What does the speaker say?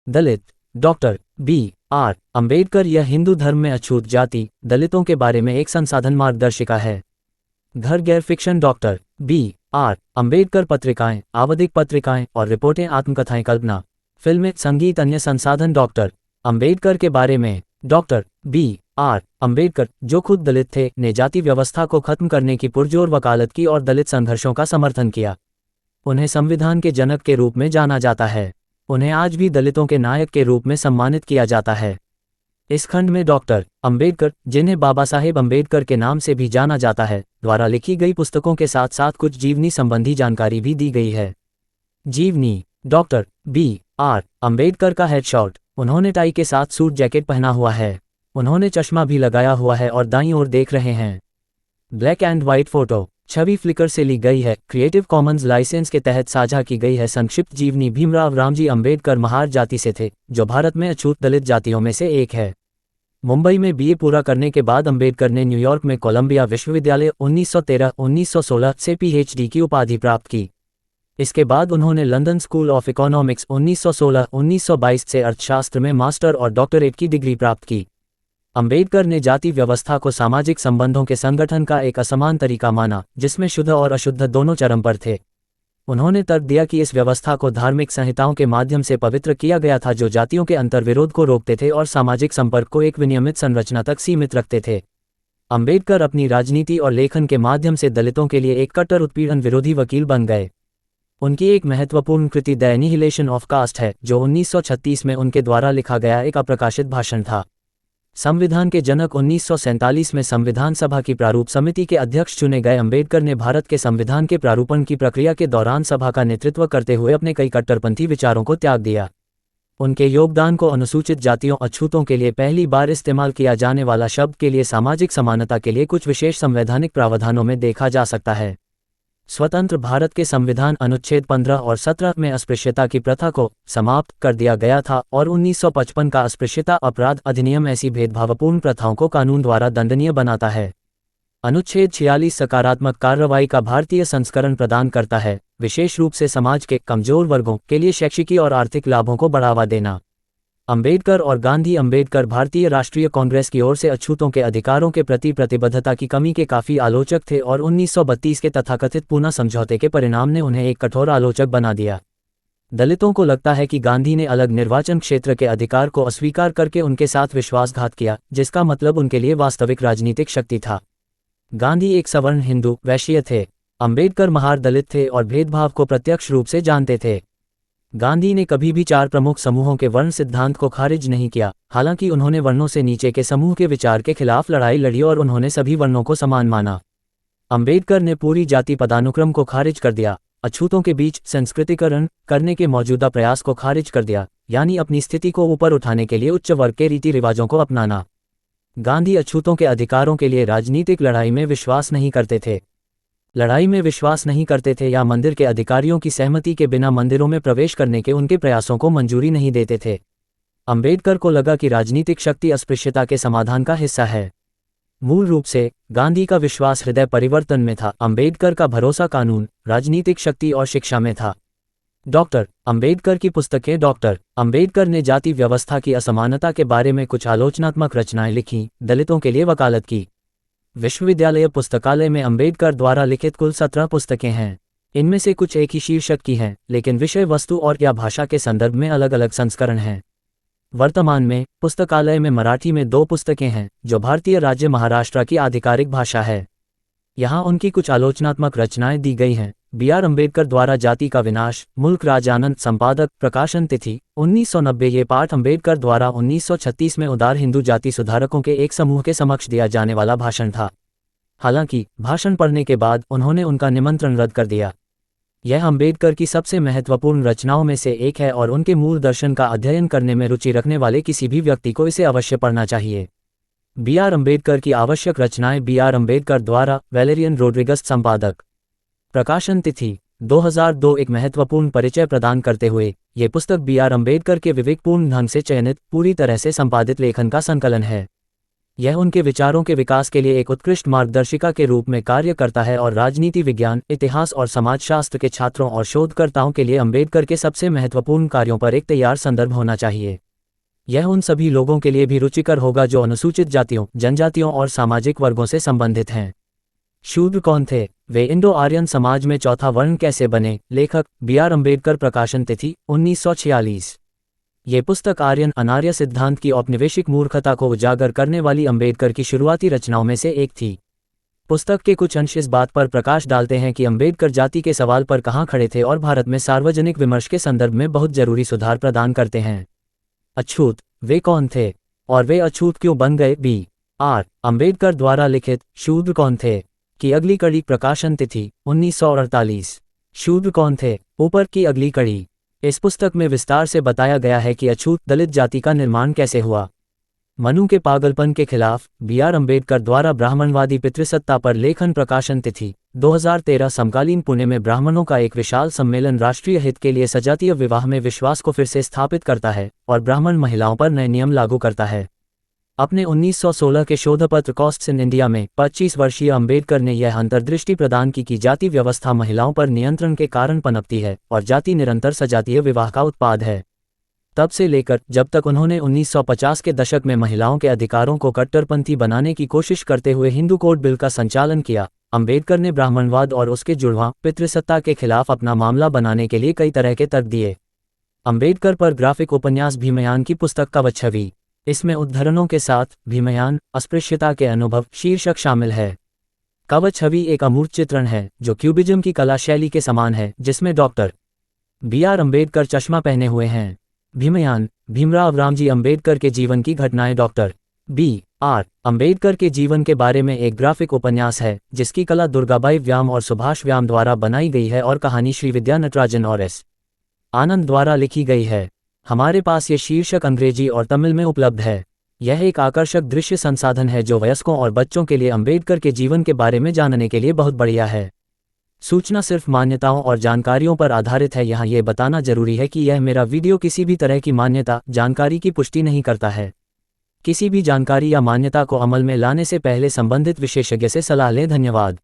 दलित। Doctor B R Ambedkar यह हिंदू धर्म में अछूत जाति दलितों के बारे में एक संसाधन मार्गदर्शिका है। घर गैर fiction. Doctor B R Ambedkar पत्रिकाएं, आवधिक पत्रिकाएं और रिपोर्टें, आत्मकथाएं, कल्पना, फिल्में, संगीत, अन्य संसाधन। डॉक्टर अंबेडकर के बारे में। डॉक्टर बी आर अंबेडकर, जो खुद दलित थे, ने जाति व्यवस्था को खत्म करने की पुरजोर वकालत की और दलित संघर्षों का समर्थन किया। उन्हें संविधान के जनक के रूप में जाना जाता है। उन्हें आज भी दलितों के नायक के रूप में सम्मानित किया जाता है। इस खंड में डॉक्टर अंबेडकर, जिन्हें बाबा साहेब अंबेडकर के नाम से भी जाना जाता है, द्वारा लिखी गई पुस्तकों के साथ साथ कुछ जीवनी संबंधी जानकारी भी दी गई है। जीवनी। डॉक्टर बी आर अंबेडकर का हेडशॉट। उन्होंने टाई के साथ सूट जैकेट पहना हुआ है। उन्होंने चश्मा भी लगाया हुआ है और दाईं ओर देख रहे हैं। Black and white photo. छवि फ्लिकर से ली गई है, क्रिएटिव कॉमन्स लाइसेंस के तहत साझा की गई है। संक्षिप्त जीवनी। भीमराव रामजी अंबेडकर महार जाति से थे, जो भारत में अछूत दलित जातियों में से एक है। मुंबई में बीए पूरा करने के बाद अंबेडकर ने न्यूयॉर्क में कोलंबिया विश्वविद्यालय 1913-1916 से पीएचडी की उपाधि प्राप्त की। इसके बाद उन्होंने लंदन स्कूल ऑफ इकोनॉमिक्स 1916-1922 से अर्थशास्त्र में मास्टर और डॉक्टरेट की डिग्री प्राप्त की। अंबेडकर ने जाति व्यवस्था को सामाजिक संबंधों के संगठन का एक असमान तरीका माना, जिसमें शुद्ध और अशुद्ध दोनों चरम पर थे। उन्होंने तर्क दिया कि इस व्यवस्था को धार्मिक संहिताओं के माध्यम से पवित्र किया गया था, जो जातियों के अंतर्विरोध को रोकते थे और सामाजिक संपर्क को एक विनियमित संरचना तक सीमित रखते थे। अंबेडकर अपनी राजनीति और लेखन के माध्यम से दलितों के लिए एक कट्टर उत्पीड़न विरोधी वकील बन गए। उनकी एक महत्वपूर्ण कृति द एनिहिलेशन ऑफ कास्ट है, जो 1936 में उनके द्वारा लिखा गया एक अप्रकाशित भाषण था। संविधान के जनक 1947 में संविधान सभा की प्रारूप समिति के अध्यक्ष चुने गए अंबेडकर ने भारत के संविधान के प्रारूपण की प्रक्रिया के दौरान सभा का नेतृत्व करते हुए अपने कई कट्टरपंथी विचारों को त्याग दिया। उनके योगदान को अनुसूचित जातियों अछूतों के लिए पहली बार इस्तेमाल किया जाने वाला शब्द के लिए सामाजिक समानता के लिए कुछ विशेष संवैधानिक प्रावधानों में देखा जा सकता है। स्वतंत्र भारत के संविधान अनुच्छेद 15 और 17 में अस्पृश्यता की प्रथा को समाप्त कर दिया गया था और 1955 का अस्पृश्यता अपराध अधिनियम ऐसी भेदभावपूर्ण प्रथाओं को कानून द्वारा दंडनीय बनाता है। अनुच्छेद 46 सकारात्मक कार्रवाई का भारतीय संस्करण प्रदान करता है, विशेष रूप से समाज के कमजोर वर्गों के लिए शैक्षिकी और आर्थिक लाभों को बढ़ावा देना। अंबेडकर और गांधी। अंबेडकर भारतीय राष्ट्रीय कांग्रेस की ओर से अछूतों के अधिकारों के प्रति प्रतिबद्धता की कमी के काफी आलोचक थे और 1932 के तथाकथित पूना समझौते के परिणाम ने उन्हें एक कठोर आलोचक बना दिया। दलितों को लगता है कि गांधी ने अलग निर्वाचन क्षेत्र के अधिकार को अस्वीकार करके उनके साथ विश्वासघात किया, जिसका मतलब उनके लिए वास्तविक राजनीतिक शक्ति था। गांधी एक सवर्ण हिंदू वैश्य थे। अंबेडकर महार दलित थे और भेदभाव को प्रत्यक्ष रूप से जानते थे। गांधी ने कभी भी 4 प्रमुख समूहों के वर्ण सिद्धांत को खारिज नहीं किया, हालांकि उन्होंने वर्णों से नीचे के समूह के विचार के खिलाफ लड़ाई लड़ी और उन्होंने सभी वर्णों को समान माना। अंबेडकर ने पूरी जाति पदानुक्रम को खारिज कर दिया, अछूतों के बीच संस्कृतिकरण करने के मौजूदा प्रयास को खारिज कर दिया, यानी अपनी स्थिति को ऊपर उठाने के लिए उच्च वर्ग के रीति रिवाजों को अपनाना। गांधी अछूतों के अधिकारों के लिए राजनीतिक लड़ाई में विश्वास नहीं करते थे। लड़ाई में विश्वास नहीं करते थे या मंदिर के अधिकारियों की सहमति के बिना मंदिरों में प्रवेश करने के उनके प्रयासों को मंजूरी नहीं देते थे। अंबेडकर को लगा कि राजनीतिक शक्ति अस्पृश्यता के समाधान का हिस्सा है। मूल रूप से गांधी का विश्वास हृदय परिवर्तन में था, अंबेडकर का भरोसा कानून, राजनीतिक शक्ति और शिक्षा में था। डॉक्टर अंबेडकर की पुस्तकें। डॉक्टर अंबेडकर ने जाति व्यवस्था की असमानता के बारे में कुछ आलोचनात्मक रचनाएं लिखीं, दलितों के लिए वकालत की। विश्वविद्यालय पुस्तकालय में अंबेडकर द्वारा लिखित कुल 17 पुस्तकें हैं। इनमें से कुछ एक ही शीर्षक की हैं, लेकिन विषय वस्तु और या भाषा के संदर्भ में अलग अलग संस्करण हैं। वर्तमान में पुस्तकालय में मराठी में 2 पुस्तकें हैं, जो भारतीय राज्य महाराष्ट्र की आधिकारिक भाषा है। यहाँ उनकी कुछ आलोचनात्मक रचनाएं दी गई हैं। बी.आर. अंबेडकर द्वारा जाति का विनाश, मुल्क राज आनंद। संपादक प्रकाशन तिथि 1990। ये पाठ अंबेडकर द्वारा 1936 में उदार हिंदू जाति सुधारकों के एक समूह के समक्ष दिया जाने वाला भाषण था। हालांकि भाषण पढ़ने के बाद उन्होंने उनका निमंत्रण रद्द कर दिया। यह अंबेडकर की सबसे महत्वपूर्ण रचनाओं में से एक है और उनके मूल दर्शन का अध्ययन करने में रुचि रखने वाले किसी भी व्यक्ति को इसे अवश्य पढ़ना चाहिए। बी.आर. अंबेडकर की आवश्यक रचनाएं। बी.आर. अंबेडकर द्वारा वैलेरियन रोड्रिगस। संपादक प्रकाशन तिथि 2002। एक महत्वपूर्ण परिचय प्रदान करते हुए ये पुस्तक बी.आर. अंबेडकर के विवेकपूर्ण ढंग से चयनित, पूरी तरह से संपादित लेखन का संकलन है। यह उनके विचारों के विकास के लिए एक उत्कृष्ट मार्गदर्शिका के रूप में कार्य करता है और राजनीति विज्ञान, इतिहास और समाजशास्त्र के छात्रों और शोधकर्ताओं के लिए अम्बेडकर के सबसे महत्वपूर्ण कार्यों पर एक तैयार संदर्भ होना चाहिए। यह उन सभी लोगों के लिए भी रुचिकर होगा जो अनुसूचित जातियों, जनजातियों और सामाजिक वर्गों से संबंधित हैं। शूद्र कौन थे? वे इंडो आर्यन समाज में चौथा वर्ण कैसे बने? लेखक बी.आर. अम्बेडकर। प्रकाशन तिथि 1946। ये पुस्तक आर्यन अनार्य सिद्धांत की औपनिवेशिक मूर्खता को उजागर करने वाली अम्बेडकर की शुरुआती रचनाओं में से एक थी। पुस्तक के कुछ अंश इस बात पर प्रकाश डालते हैं कि अम्बेडकर जाति के सवाल पर कहाँ खड़े थे और भारत में सार्वजनिक विमर्श के संदर्भ में बहुत जरूरी सुधार प्रदान करते हैं। अछूत, वे कौन थे और वे अछूत क्यों बन गए? बी.आर. अम्बेडकर द्वारा लिखित शूद्र कौन थे की अगली कड़ी। प्रकाशन तिथि 1948। शूद्र कौन थे? ऊपर की अगली कड़ी। इस पुस्तक में विस्तार से बताया गया है कि अछूत दलित जाति का निर्माण कैसे हुआ। मनु के पागलपन के खिलाफ बी.आर. अम्बेडकर द्वारा ब्राह्मणवादी पितृसत्ता पर लेखन। प्रकाशन तिथि 2013। समकालीन पुणे में ब्राह्मणों का एक विशाल सम्मेलन राष्ट्रीय हित के लिए सजातीय विवाह में विश्वास को फिर से स्थापित करता है और ब्राह्मण महिलाओं पर नए नियम लागू करता है। अपने 1916 के शोधपत्र कॉस्ट्स इन इंडिया में 25 वर्षीय अम्बेडकर ने यह अंतर्दृष्टि प्रदान की कि जाति व्यवस्था महिलाओं पर नियंत्रण के कारण पनपती है और जाति निरंतर सजातीय विवाह का उत्पाद है। तब से लेकर जब तक उन्होंने 1950 के दशक में महिलाओं के अधिकारों को कट्टरपंथी बनाने की कोशिश करते हुए हिंदू कोड बिल का संचालन किया, अम्बेडकर ने ब्राह्मणवाद और उसके जुड़वां पितृसत्ता के खिलाफ अपना मामला बनाने के लिए कई तरह के तर्क दिए। अम्बेडकर पर ग्राफिक उपन्यास भीमयान की पुस्तक कवच-छवि। इसमें उद्धरणों के साथ भीमयान अस्पृश्यता के अनुभव शीर्षक शामिल है। कवच-छवि एक अमूर्त चित्रण है जो क्यूबिज्म की कला शैली के समान है, जिसमें डॉक्टर बी.आर. अम्बेडकर चश्मा पहने हुए हैं। भीमयान भीमराव रामजी अम्बेडकर के जीवन की घटनाएं। Doctor B R. अम्बेडकर के जीवन के बारे में एक ग्राफिक उपन्यास है जिसकी कला दुर्गाबाई व्याम और सुभाष व्याम द्वारा बनाई गई है और कहानी श्रीविद्या नटराजन और एस. आनंद द्वारा लिखी गई है। हमारे पास ये शीर्षक अंग्रेजी और तमिल में उपलब्ध है। यह एक आकर्षक दृश्य संसाधन है जो वयस्कों और बच्चों के लिए अम्बेडकर के जीवन के बारे में जानने के लिए बहुत बढ़िया है। सूचना सिर्फ मान्यताओं और जानकारियों पर आधारित है। यहाँ ये बताना जरूरी है कि यह मेरा वीडियो किसी भी तरह की मान्यता जानकारी की पुष्टि नहीं करता है। किसी भी जानकारी या मान्यता को अमल में लाने से पहले संबंधित विशेषज्ञ से सलाह लें। धन्यवाद।